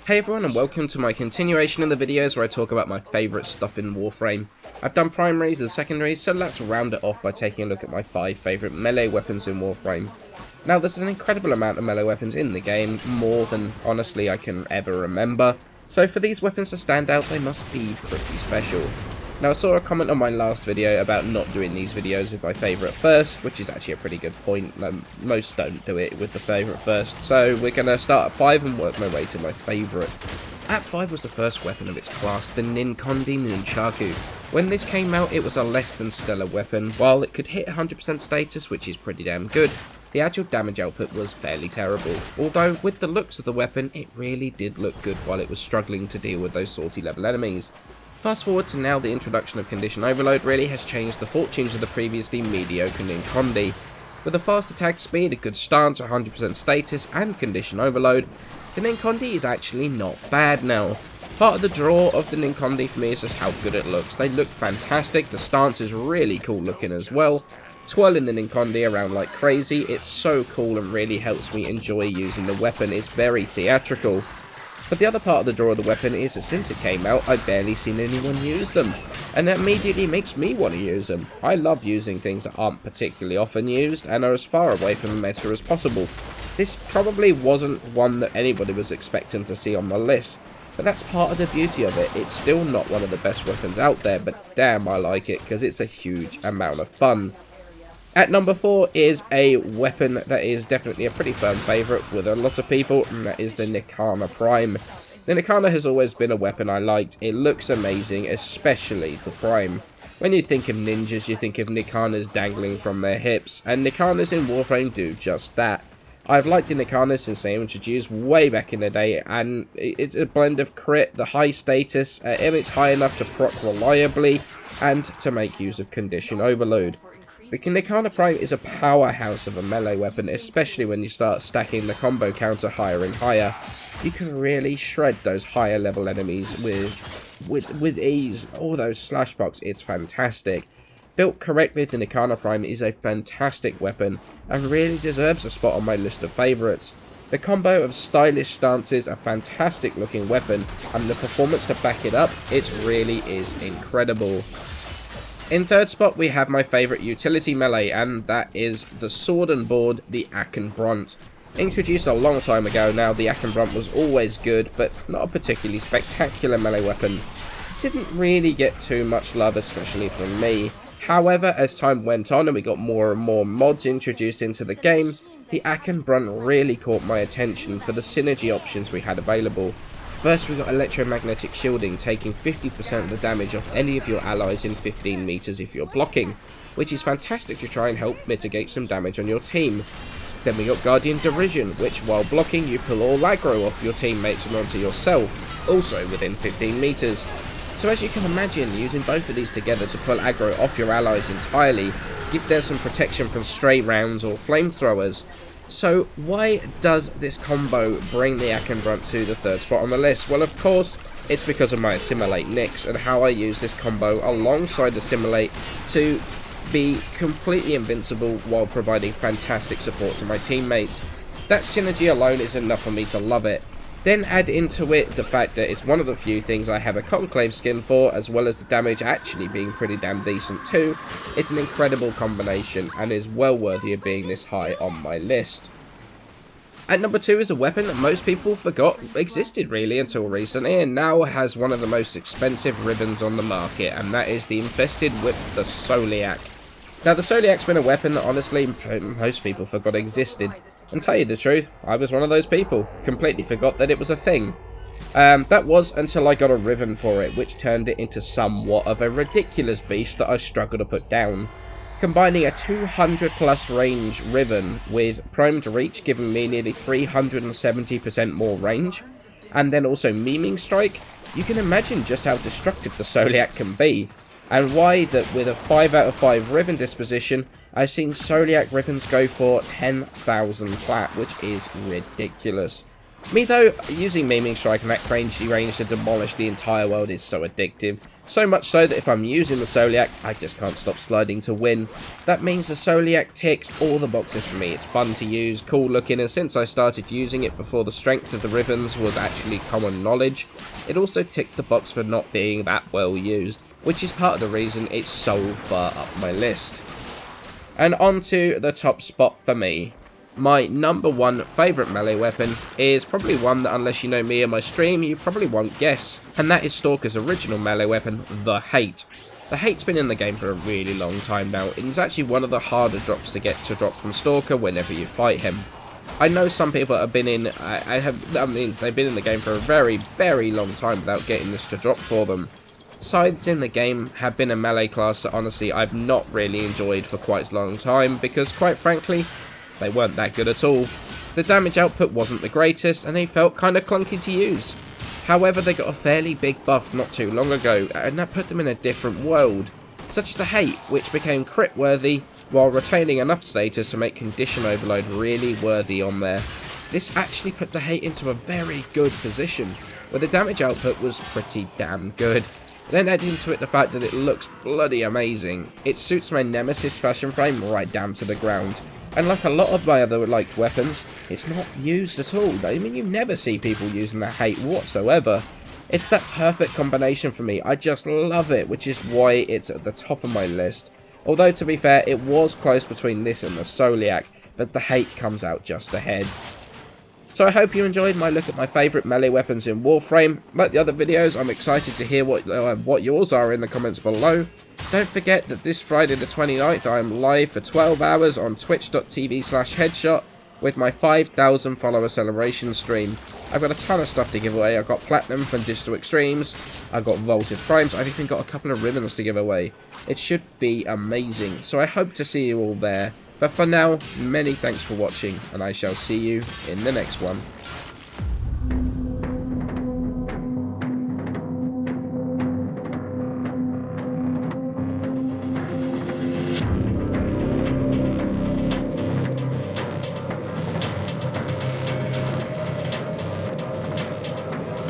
Hey everyone, and welcome to my continuation of the videos where I talk about my favourite stuff in Warframe. I've done primaries and secondaries, so let's round it off by taking a look at my 5 favourite melee weapons in Warframe. Now there's an incredible amount of melee weapons in the game, more than honestly I can ever remember, so for these weapons to stand out they must be pretty special. Now I saw a comment on my last video about not doing these videos with my favourite first, which is actually a pretty good point. Most don't do it with the favourite first, so we're going to start at 5 and work my way to my favourite. At 5 was the first weapon of its class, the Ninkondi Nunchaku. When this came out it was a less than stellar weapon. While it could hit 100% status, which is pretty damn good, the actual damage output was fairly terrible, although with the looks of the weapon it really did look good while it was struggling to deal with those salty level enemies. Fast forward to now, the introduction of Condition Overload really has changed the fortunes of the previously mediocre Ninkondi. With a fast attack speed, a good stance, 100% status, and Condition Overload, the Ninkondi is actually not bad now. Part of the draw of the Ninkondi for me is just how good it looks. They look fantastic, the stance is really cool looking as well. Twirling the Ninkondi around like crazy, it's so cool and really helps me enjoy using the weapon. It's very theatrical. But the other part of the draw of the weapon is that since it came out, I've barely seen anyone use them, and that immediately makes me want to use them. I love using things that aren't particularly often used, and are as far away from the meta as possible. This probably wasn't one that anybody was expecting to see on the list, but that's part of the beauty of it. It's still not one of the best weapons out there, but damn I like it, because it's a huge amount of fun. At number 4 is a weapon that is definitely a pretty firm favourite with a lot of people, and that is the Nikana Prime. The Nikana has always been a weapon I liked. It looks amazing, especially the Prime. When you think of ninjas, you think of Nikanas dangling from their hips, and Nikanas in Warframe do just that. I've liked the Nikana since they were introduced way back in the day, and it's a blend of crit, the high status, if it's high enough to proc reliably, and to make use of Condition Overload. The Nikana Prime is a powerhouse of a melee weapon, especially when you start stacking the combo counter higher and higher. You can really shred those higher level enemies with ease. All those slash blocks, it's fantastic. Built correctly, the Nikana Prime is a fantastic weapon and really deserves a spot on my list of favourites. The combo of stylish stances, a fantastic looking weapon, and the performance to back it up, it really is incredible. In third spot we have my favourite utility melee, and that is the sword and board, the Akenbrunt. Introduced a long time ago now, the Akenbrunt was always good, but not a particularly spectacular melee weapon. Didn't really get too much love, especially from me. However, as time went on and we got more and more mods introduced into the game, the Akenbrunt really caught my attention for the synergy options we had available. First we got electromagnetic shielding, taking 50% of the damage off any of your allies in 15 meters if you're blocking, which is fantastic to try and help mitigate some damage on your team. Then we got Guardian Derision, which while blocking you pull all aggro off your teammates and onto yourself, also within 15 meters. So as you can imagine, using both of these together to pull aggro off your allies entirely, give them some protection from stray rounds or flamethrowers. So why does this combo bring the Akenbrunt to the third spot on the list? Well, of course, it's because of my Assimilate Nix and how I use this combo alongside Assimilate to be completely invincible while providing fantastic support to my teammates. That synergy alone is enough for me to love it. Then add into it the fact that it's one of the few things I have a Conclave skin for, as well as the damage actually being pretty damn decent too. It's an incredible combination and is well worthy of being this high on my list. At number 2 is a weapon that most people forgot existed really until recently, and now has one of the most expensive ribbons on the market, and that is the Infested Whip, the Soliac. Now the Soliac's been a weapon that honestly most people forgot existed, and tell you the truth, I was one of those people, completely forgot that it was a thing. That was until I got a Riven for it, which turned it into somewhat of a ridiculous beast that I struggle to put down. Combining a 200 plus range Riven with Primed Reach giving me nearly 370% more range, and then also Memeing Strike, you can imagine just how destructive the Soliac can be. And why that with a 5 out of 5 Riven disposition, I've seen Soliac Rivens go for 10,000 plat, which is ridiculous. Me though, using Memeing Strike and that crazy range to demolish the entire world is so addictive. So much so that if I'm using the Soliac, I just can't stop sliding to win. That means the Soliac ticks all the boxes for me. It's fun to use, cool looking, and since I started using it before the strength of the Ribbons was actually common knowledge, it also ticked the box for not being that well used, which is part of the reason it's so far up my list. And on to the top spot for me. My number one favourite melee weapon is probably one that, unless you know me and my stream, you probably won't guess. And that is Stalker's original melee weapon, the Hate. The Hate's been in the game for a really long time now. It's actually one of the harder drops to get to drop from Stalker whenever you fight him. I know some people have been in, they've been in the game for a very, very long time without getting this to drop for them. Scythes in the game have been a melee class that honestly I've not really enjoyed for quite a long time because, quite frankly, they weren't that good at all. The damage output wasn't the greatest and they felt kinda clunky to use. However, they got a fairly big buff not too long ago and that put them in a different world, such as the Hate, which became crit worthy while retaining enough status to make Condition Overload really worthy on there. This actually put the Hate into a very good position, where the damage output was pretty damn good. Then add into it the fact that it looks bloody amazing. It suits my Nemesis fashion frame right down to the ground. And like a lot of my other liked weapons, it's not used at all. I mean, you never see people using the Hate whatsoever. It's that perfect combination for me. I just love it, which is why it's at the top of my list. Although, to be fair, it was close between this and the Soliac, but the Hate comes out just ahead. So I hope you enjoyed my look at my favourite melee weapons in Warframe. Like the other videos, I'm excited to hear what yours are in the comments below. Don't forget that this Friday the 29th I am live for 12 hours on twitch.tv/headshot with my 5,000 follower celebration stream. I've got a ton of stuff to give away. I've got Platinum from Digital Extremes, I've got Vaulted Primes, I've even got a couple of ribbons to give away. It should be amazing, so I hope to see you all there. But for now, many thanks for watching, and I shall see you in the next one.